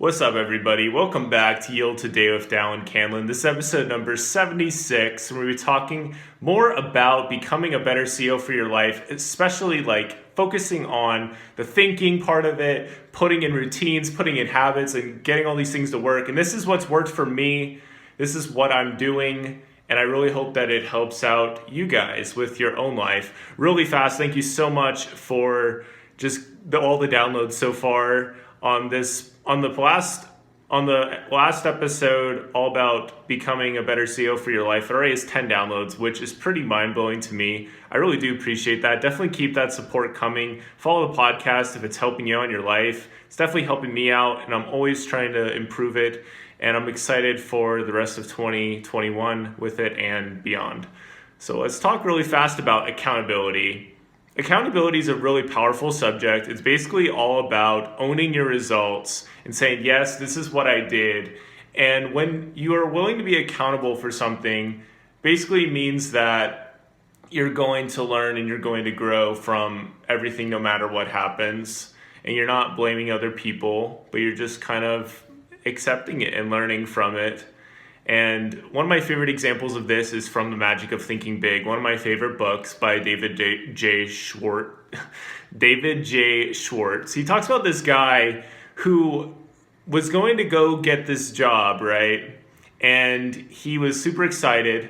What's up, everybody? Welcome back to Yield Today with Dallin Canlin. This is episode number 76, and we'll be talking more about becoming a better CEO for your life, especially focusing on the thinking part of it, putting in routines, putting in habits, and getting all these things to work. And this is what's worked for me. This is what I'm doing. And I really hope that it helps out you guys with your own life. Really fast, thank you so much for just all the downloads so far on the last episode, all about becoming a better CEO for your life. It already has 10 downloads, which is pretty mind-blowing to me. I really do appreciate that. Definitely keep that support coming. Follow the podcast if it's helping you out in your life. It's definitely helping me out, and I'm always trying to improve it. And I'm excited for the rest of 2021 with it and beyond. So let's talk really fast about accountability. Accountability is a really powerful subject. It's basically all about owning your results and saying, yes, this is what I did. And when you are willing to be accountable for something, basically means that you're going to learn and you're going to grow from everything no matter what happens. And you're not blaming other people, but you're just kind of accepting it and learning from it. And one of my favorite examples of this is from The Magic of Thinking Big, one of my favorite books by David J. Schwartz. He talks about this guy who was going to go get this job, right? And he was super excited,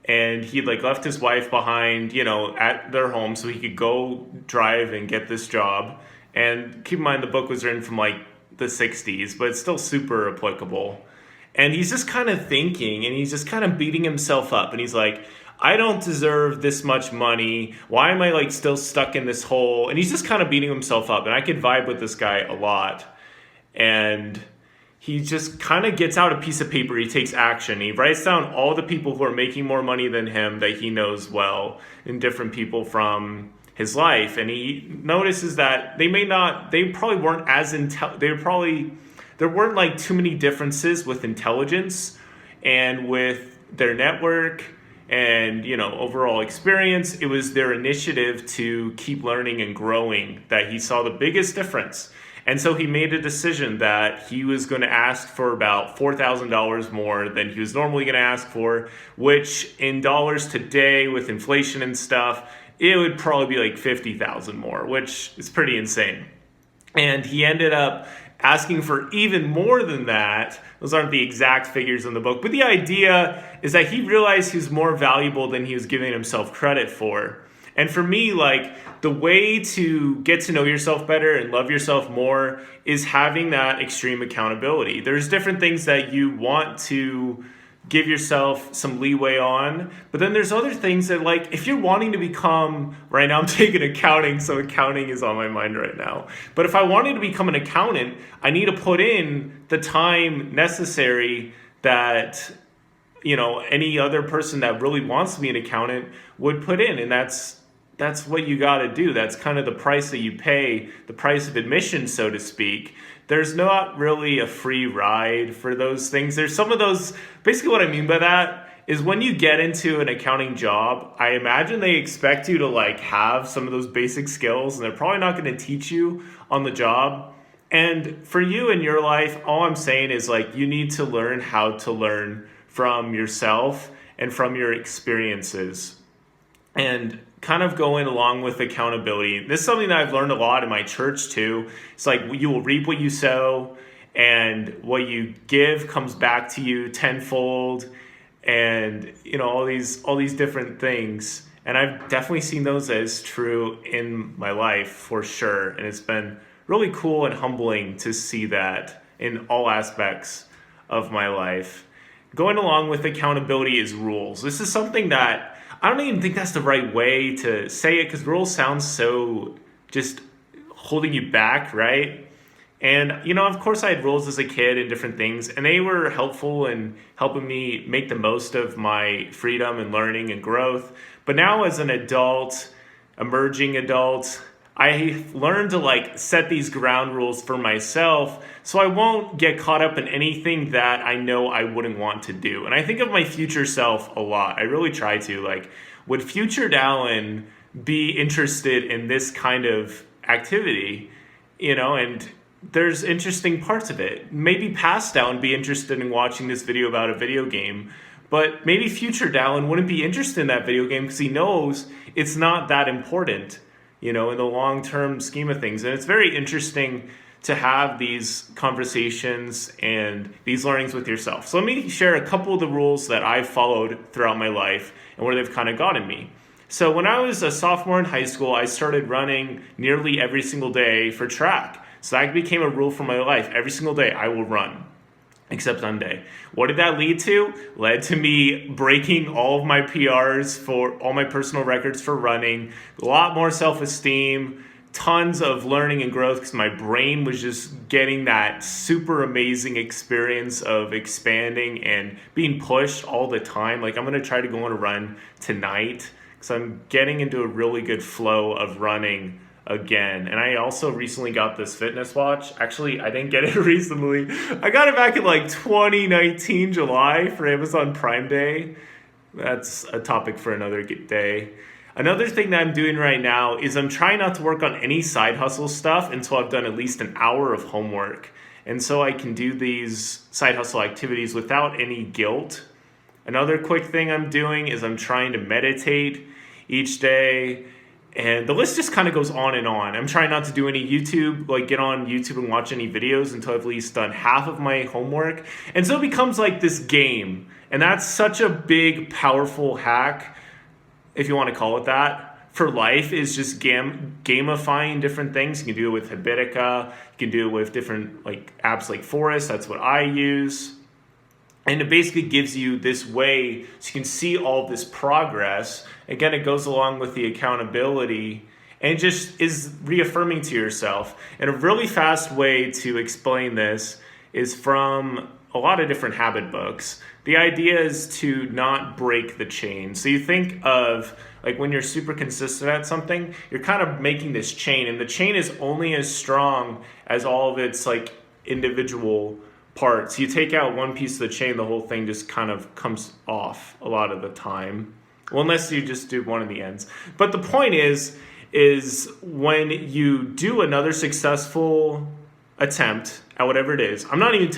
and he'd left his wife behind, at their home so he could go drive and get this job. And keep in mind, the book was written from the 60s, but it's still super applicable. And he's just kind of thinking, and he's just kind of beating himself up. And he's like, I don't deserve this much money. Why am I still stuck in this hole? And he's just kind of beating himself up. And I could vibe with this guy a lot. And he just kind of gets out a piece of paper. He takes action. He writes down all the people who are making more money than him that he knows well, and different people from his life. And he notices that there weren't too many differences with intelligence and with their network and, overall experience. It was their initiative to keep learning and growing that he saw the biggest difference. And so he made a decision that he was going to ask for about $4,000 more than he was normally going to ask for, which in dollars today with inflation and stuff, it would probably be $50,000 more, which is pretty insane. And he ended up asking for even more than that. Those aren't the exact figures in the book, but the idea is that he realized he was more valuable than he was giving himself credit for. And for me, the way to get to know yourself better and love yourself more is having that extreme accountability. There's different things that you want to give yourself some leeway on, but then there's other things that if you're wanting to become, right now I'm taking accounting, so accounting is on my mind right now, but if I wanted to become an accountant, I need to put in the time necessary that any other person that really wants to be an accountant would put in. And that's what you got to do. That's kind of the price that you pay, the price of admission, so to speak. There's not really a free ride for those things. There's some of those, basically what I mean by that is when you get into an accounting job, I imagine they expect you to have some of those basic skills, and they're probably not going to teach you on the job. And for you in your life, all I'm saying is you need to learn how to learn from yourself and from your experiences. And kind of going along with accountability, this is something that I've learned a lot in my church too. It's you will reap what you sow, and what you give comes back to you tenfold, and all these different things. And I've definitely seen those as true in my life for sure. And it's been really cool and humbling to see that in all aspects of my life. Going along with accountability is rules. This is something that I don't even think that's the right way to say it, because rules sound so just holding you back, right? And, of course I had rules as a kid and different things, and they were helpful in helping me make the most of my freedom and learning and growth. But now as an adult, emerging adult, I learned to set these ground rules for myself so I won't get caught up in anything that I know I wouldn't want to do. And I think of my future self a lot. I really try to. Would future Dallin be interested in this kind of activity? And there's interesting parts of it. Maybe past Dallin be interested in watching this video about a video game, but maybe future Dallin wouldn't be interested in that video game because he knows it's not that important, in the long-term scheme of things. And it's very interesting to have these conversations and these learnings with yourself. So let me share a couple of the rules that I've followed throughout my life and where they've kind of gotten me. So when I was a sophomore in high school, I started running nearly every single day for track. So that became a rule for my life. Every single day I will run, except Sunday. What did that lead to? Led to me breaking all of my PRs for all my personal records for running, a lot more self-esteem, tons of learning and growth because my brain was just getting that super amazing experience of expanding and being pushed all the time. Like, I'm going to try to go on a run tonight because I'm getting into a really good flow of running again. And I also recently got this fitness watch. Actually, I didn't get it recently. I got it back in like 2019 July for Amazon Prime Day. That's a topic for another day. Another thing that I'm doing right now is I'm trying not to work on any side hustle stuff until I've done at least an hour of homework. And so I can do these side hustle activities without any guilt. Another quick thing I'm doing is I'm trying to meditate each day. And the list just kind of goes on and on. I'm trying not to do any YouTube, like get on YouTube and watch any videos until I've at least done half of my homework. And so it becomes like this game. And that's such a big, powerful hack, if you want to call it that, for life, is just gamifying different things. You can do it with Habitica. You can do it with different apps like Forest. That's what I use. And it basically gives you this way so you can see all of this progress. Again, it goes along with the accountability and it just is reaffirming to yourself. And a really fast way to explain this is from a lot of different habit books. The idea is to not break the chain. So you think of like when you're super consistent at something, you're kind of making this chain, and the chain is only as strong as all of its like individual parts. You take out one piece of the chain, the whole thing just kind of comes off a lot of the time. Well, unless you just do one of the ends. But the point is when you do another successful attempt at whatever it is, I'm not even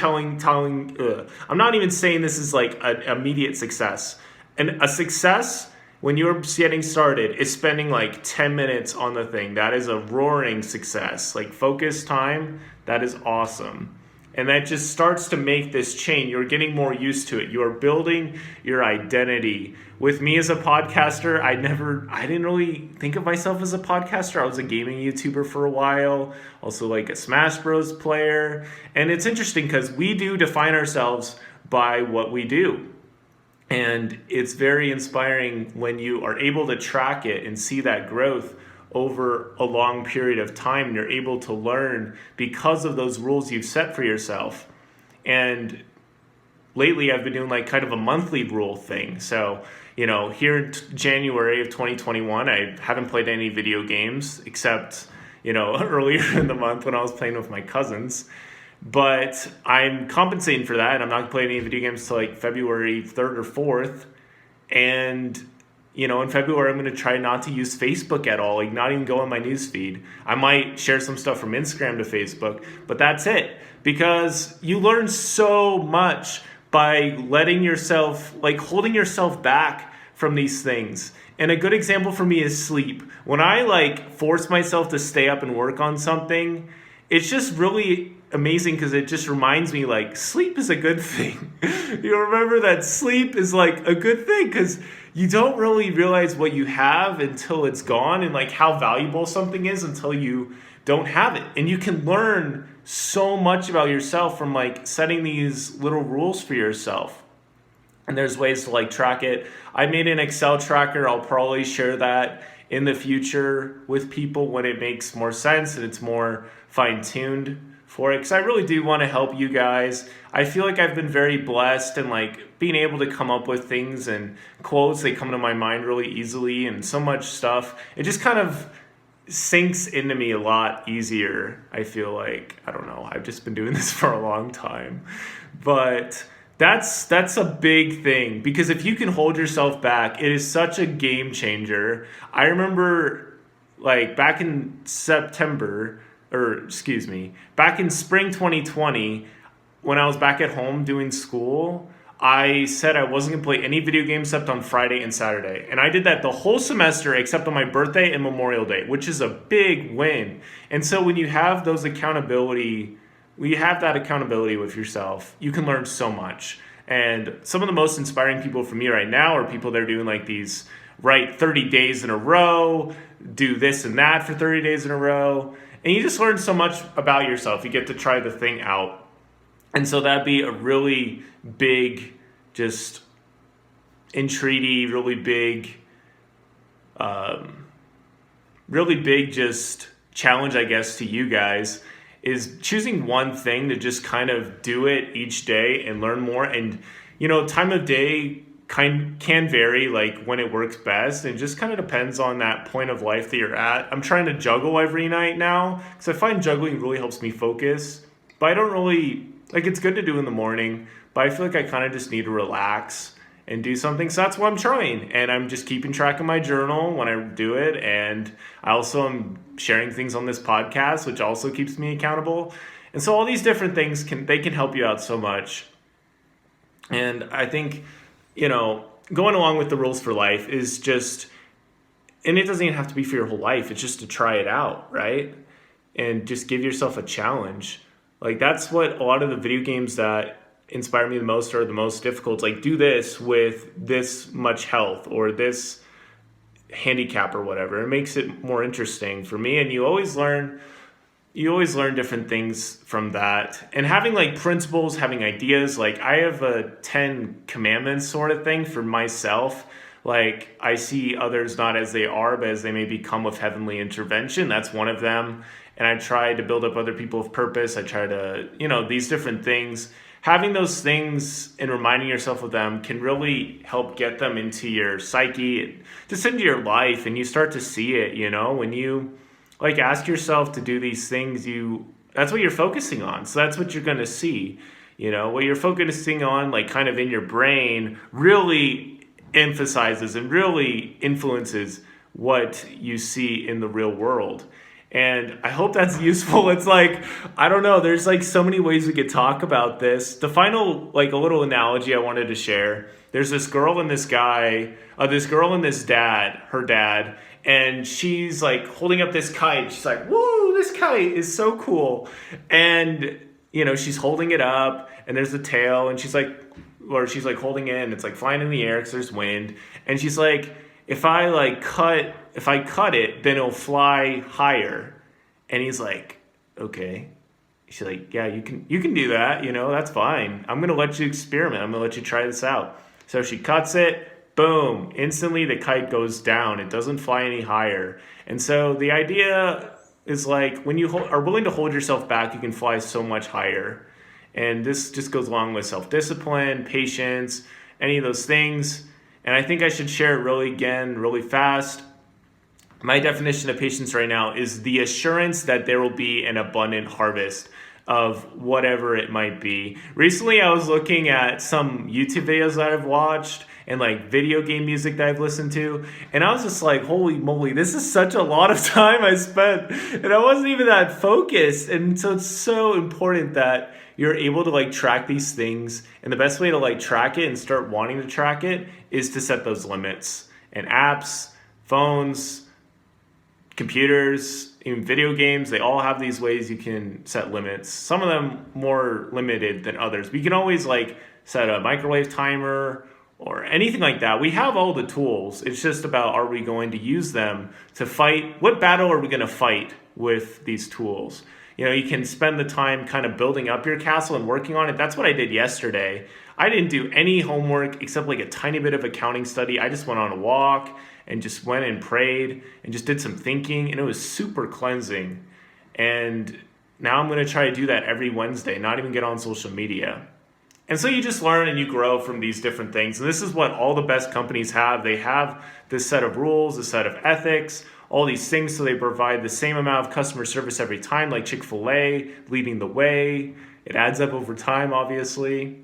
saying this is like an immediate success. And a success when you're getting started is spending like 10 minutes on the thing. That is a roaring success. Like focus time, that is awesome. And that just starts to make this chain. You're getting more used to it. You're building your identity. With me as a podcaster, I didn't really think of myself as a podcaster. I was a gaming YouTuber for a while, also like a Smash Bros player. And it's interesting because we do define ourselves by what we do. And it's very inspiring when you are able to track it and see that growth over a long period of time. You're able to learn because of those rules you've set for yourself. And lately I've been doing like kind of a monthly rule thing. So, here in January of 2021, I haven't played any video games except, earlier in the month when I was playing with my cousins. But I'm compensating for that. I'm not going to play any video games till like February 3rd or 4th. And in February, I'm going to try not to use Facebook at all, like not even go on my newsfeed. I might share some stuff from Instagram to Facebook, but that's it. Because you learn so much by letting yourself, holding yourself back from these things. And a good example for me is sleep. When I force myself to stay up and work on something, it's just really amazing because it just reminds me sleep is a good thing. You remember that sleep is a good thing because you don't really realize what you have until it's gone, and how valuable something is until you don't have it. And you can learn so much about yourself from setting these little rules for yourself. And there's ways to track it. I made an Excel tracker. I'll probably share that in the future with people when it makes more sense and it's more fine-tuned for it, because I really do want to help you guys. I feel like I've been very blessed and being able to come up with things and quotes, they come to my mind really easily, and so much stuff. It just kind of sinks into me a lot easier. I feel like, I don't know, I've just been doing this for a long time. But that's a big thing, because if you can hold yourself back, it is such a game changer. I remember back in September, or excuse me, back in spring 2020, when I was back at home doing school, I said I wasn't going to play any video games except on Friday and Saturday. And I did that the whole semester except on my birthday and Memorial Day, which is a big win. And so when you have those accountability, when you have that accountability with yourself, you can learn so much. And some of the most inspiring people for me right now are people that are doing like these, right, 30 days in a row, do this and that for 30 days in a row. And you just learn so much about yourself. You get to try the thing out. And so that'd be a really big, just entreaty, really big just challenge, I guess, to you guys is choosing one thing to just kind of do it each day and learn more. And, time of day can vary, like when it works best, and just kind of depends on that point of life that you're at. I'm trying to juggle every night now because I find juggling really helps me focus, but I don't really, it's good to do in the morning, but I feel like I kind of just need to relax and do something. So that's what I'm trying. And I'm just keeping track of my journal when I do it. And I also am sharing things on this podcast, which also keeps me accountable. And so all these different things can help you out so much. And I think, going along with the rules for life is just, and it doesn't even have to be for your whole life. It's just to try it out, right? And just give yourself a challenge. Like that's what a lot of the video games that inspire me the most are the most difficult. Like do this with this much health or this handicap or whatever. It makes it more interesting for me. And you always learn different things from that. And having like principles, having ideas, like I have a 10 commandments sort of thing for myself. Like I see others not as they are, but as they may become with heavenly intervention. That's one of them. And I try to build up other people of purpose. I try to, these different things. Having those things and reminding yourself of them can really help get them into your psyche, just into your life, and you start to see it, when you ask yourself to do these things, that's what you're focusing on. So that's what you're going to see, what you're focusing on, kind of in your brain really emphasizes and really influences what you see in the real world. And I hope that's useful. It's I don't know, there's so many ways we could talk about this. The final, a little analogy I wanted to share. There's this girl and this guy, her dad, and she's holding up this kite. She's like, woo, this kite is so cool. And, she's holding it up and there's a tail and she's holding it and it's flying in the air because there's wind. And she's like, if I cut it, then it'll fly higher. And he's like, okay. She's like, yeah, you can do that. That's fine. I'm going to let you experiment. I'm going to let you try this out. So she cuts it, boom, instantly the kite goes down. It doesn't fly any higher. And so the idea is when you are willing to hold yourself back, you can fly so much higher. And this just goes along with self-discipline, patience, any of those things. And I think I should share it really fast. My definition of patience right now is the assurance that there will be an abundant harvest of whatever it might be. Recently, I was looking at some YouTube videos that I've watched and video game music that I've listened to. And I was just like, holy moly, this is such a lot of time I spent. And I wasn't even that focused. And so it's so important that you're able to track these things. And the best way to track it and start wanting to track it is to set those limits. And apps, phones, computers, even video games, they all have these ways you can set limits. Some of them more limited than others. But you can always set a microwave timer or anything like that. We have all the tools. It's just about, are we going to use them to fight? What battle are we going to fight with these tools? You can spend the time kind of building up your castle and working on it. That's what I did yesterday. I didn't do any homework except a tiny bit of accounting study. I just went on a walk and just went and prayed and just did some thinking, and it was super cleansing. And now I'm going to try to do that every Wednesday, not even get on social media. And so you just learn and you grow from these different things. And this is what all the best companies have. They have this set of rules, a set of ethics, all these things, so they provide the same amount of customer service every time, like Chick-fil-A leading the way. It adds up over time, obviously.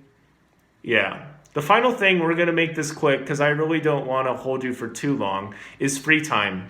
Yeah. The final thing, we're going to make this quick because I really don't want to hold you for too long, is free time.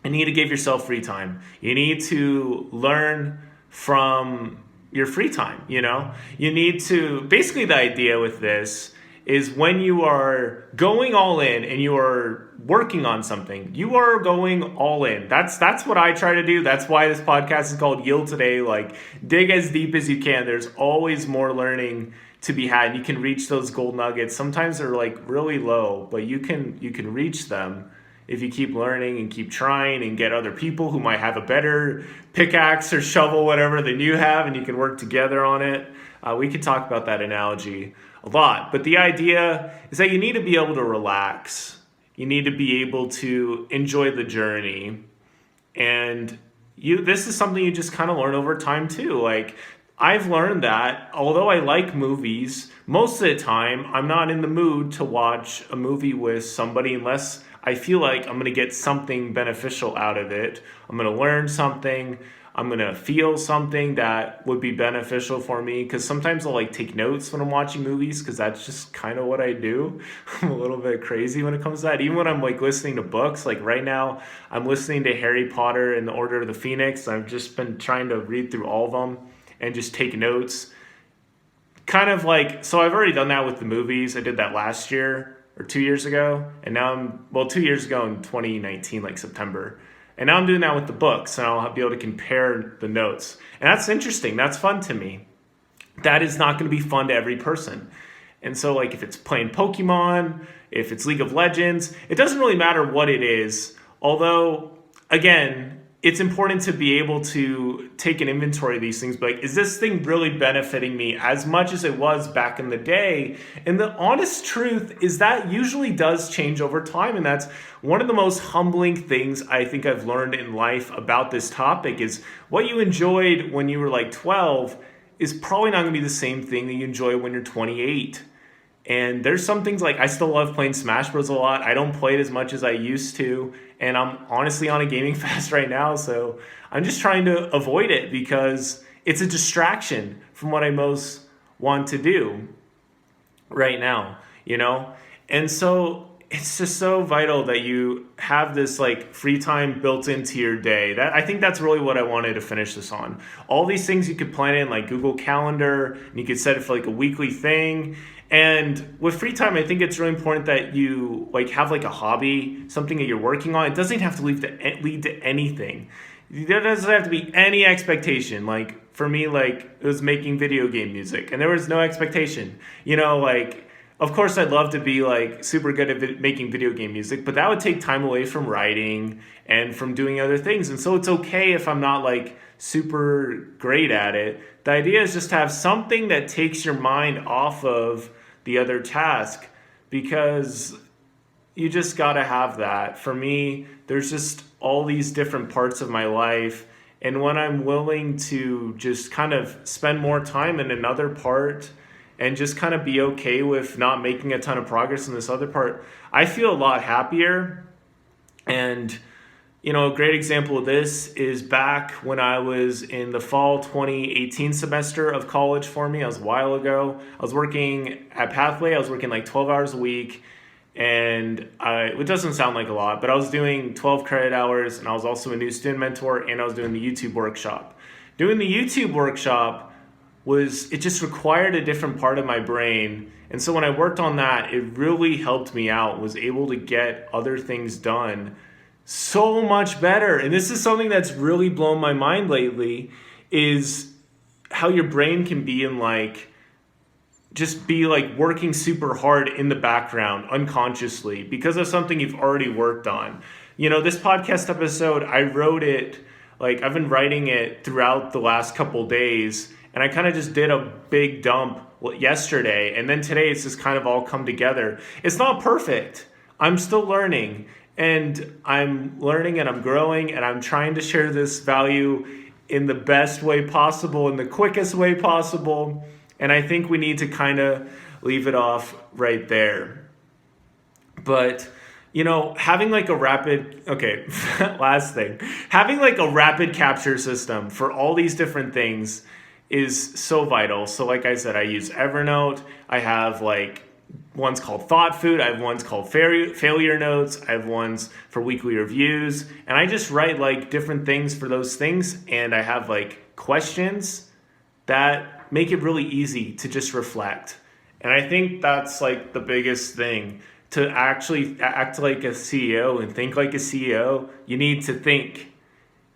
You need to give yourself free time. You need to learn from your free time, you know? You need to, basically the idea with this is when you are going all in and you are working on something, you are going all in. That's what I try to do. That's why this podcast is called Yield Today. Like, dig as deep as you can. There's always more learning to be had. You can reach those gold nuggets. Sometimes they're like really low, but you can reach them if you keep learning and keep trying and get other people who might have a better pickaxe or shovel, whatever, than you have, and you can work together on it. We could talk about that analogy a lot. But the idea is that you need to be able to relax. You need to be able to enjoy the journey. And this is something you just kind of learn over time too. Like, I've learned that although I like movies, most of the time I'm not in the mood to watch a movie with somebody unless I feel like I'm going to get something beneficial out of it. I'm going to learn something. I'm going to feel something that would be beneficial for me. Because sometimes I'll like take notes when I'm watching movies because that's just kind of what I do. I'm a little bit crazy when it comes to that. Even when I'm like listening to books, like right now I'm listening to Harry Potter and the Order of the Phoenix. I've just been trying to read through all of them and just take notes. Kind of like, so I've already done that with the movies. I did that last year or 2 years ago. And now 2 years ago in 2019, like September. And now I'm doing that with the books, and I'll be able to compare the notes. And that's interesting. That's fun to me. That is not going to be fun to every person. And so like if it's playing Pokemon, if it's League of Legends, it doesn't really matter what it is. Although, again, it's important to be able to take an inventory of these things. But like, is this thing really benefiting me as much as it was back in the day? And the honest truth is that usually does change over time. And that's one of the most humbling things I think I've learned in life about this topic is what you enjoyed when you were like 12 is probably not going to be the same thing that you enjoy when you're 28. And there's some things like I still love playing Smash Bros. A lot. I don't play it as much as I used to. And I'm honestly on a gaming fast right now. So I'm just trying to avoid it because it's a distraction from what I most want to do right now, you know? And so it's just so vital that you have this like free time built into your day. I think that's really what I wanted to finish this on. All these things you could plan in like Google Calendar, and you could set it for like a weekly thing. And with free time, I think it's really important that you like have like a hobby, something that you're working on. It doesn't have to lead to anything. There doesn't have to be any expectation. Like for me, like it was making video game music, and there was no expectation. You know, like of course I'd love to be like super good at making video game music, but that would take time away from writing and from doing other things. And so it's okay if I'm not like super great at it. The idea is just to have something that takes your mind off of the other task, because you just got to have that. For me, there's just all these different parts of my life, and when I'm willing to just kind of spend more time in another part and just kind of be okay with not making a ton of progress in this other part, I feel a lot happier. And you know, a great example of this is back when I was in the fall 2018 semester of college for me. That was a while ago. I was working at Pathway. I was working like 12 hours a week. And it doesn't sound like a lot, but I was doing 12 credit hours, and I was also a new student mentor, and I was doing the YouTube workshop. Doing the YouTube workshop it just required a different part of my brain. And so when I worked on that, it really helped me out, was able to get other things done so much better. And this is something that's really blown my mind lately, is how your brain can be in like, just be like working super hard in the background unconsciously because of something you've already worked on. You know, this podcast episode, I wrote it, like I've been writing it throughout the last couple days, and I kind of just did a big dump yesterday. And then today it's just kind of all come together. It's not perfect. I'm still learning. And I'm learning and I'm growing, and I'm trying to share this value in the best way possible, in the quickest way possible. And I think we need to kind of leave it off right there. But, you know, having like a last thing. Having like a rapid capture system for all these different things is so vital. So like I said, I use Evernote. I have like one's called Thought Food. I have ones called Failure Notes. I have ones for weekly reviews. And I just write like different things for those things. And I have like questions that make it really easy to just reflect. And I think that's like the biggest thing. To actually act like a CEO and think like a CEO, you need to think.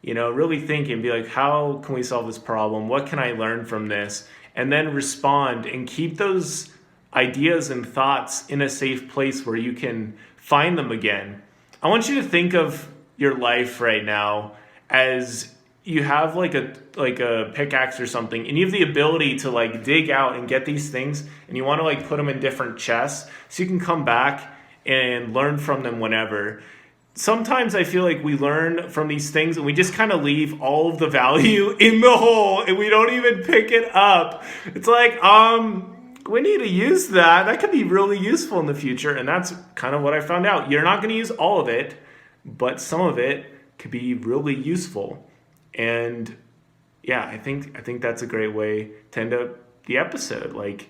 Really think and be like, how can we solve this problem? What can I learn from this? And then respond and keep those ideas and thoughts in a safe place where you can find them again. I want you to think of your life right now as you have like a pickaxe or something, and you have the ability to like dig out and get these things, and you want to like put them in different chests so you can come back and learn from them whenever. Sometimes I feel like we learn from these things and we just kind of leave all of the value in the hole and we don't even pick it up. It's like, we need to use that. That could be really useful in the future. And that's kind of what I found out. You're not going to use all of it, but some of it could be really useful. And yeah, I think that's a great way to end up the episode. Like,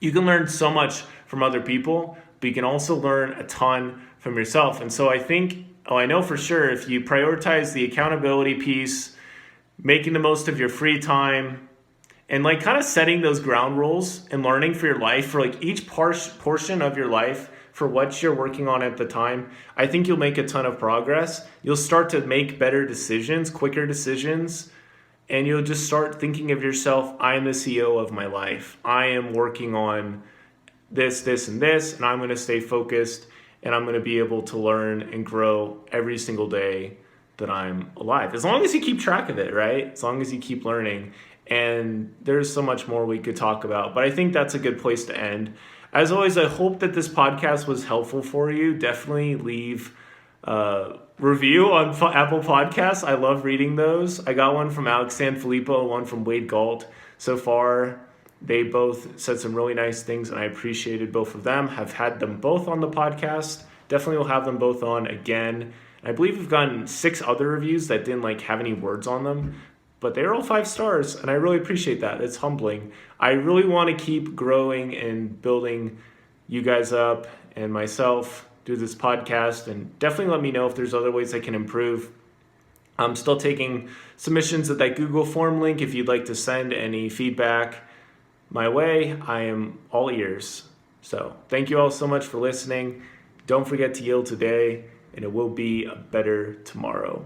you can learn so much from other people, but you can also learn a ton from yourself. And so I know for sure, if you prioritize the accountability piece, making the most of your free time, and like kind of setting those ground rules and learning for your life, for like each portion of your life, for what you're working on at the time, I think you'll make a ton of progress. You'll start to make better decisions, quicker decisions, and you'll just start thinking of yourself, I am the CEO of my life. I am working on this, and this, and I'm going to stay focused, and I'm going to be able to learn and grow every single day that I'm alive. As long as you keep track of it, right? As long as you keep learning. And there's so much more we could talk about, but I think that's a good place to end. As always, I hope that this podcast was helpful for you. Definitely leave a review on Apple Podcasts. I love reading those. I got one from Alex Sanfilippo, one from Wade Galt. So far, they both said some really nice things, and I appreciated both of them. Have had them both on the podcast. Definitely will have them both on again. I believe we've gotten 6 other reviews that didn't like have any words on them, but they're all 5 stars, and I really appreciate that. It's humbling. I really want to keep growing and building you guys up and myself through this podcast, and definitely let me know if there's other ways I can improve. I'm still taking submissions at that Google form link. If you'd like to send any feedback my way, I am all ears. So thank you all so much for listening. Don't forget to yield today, and it will be a better tomorrow.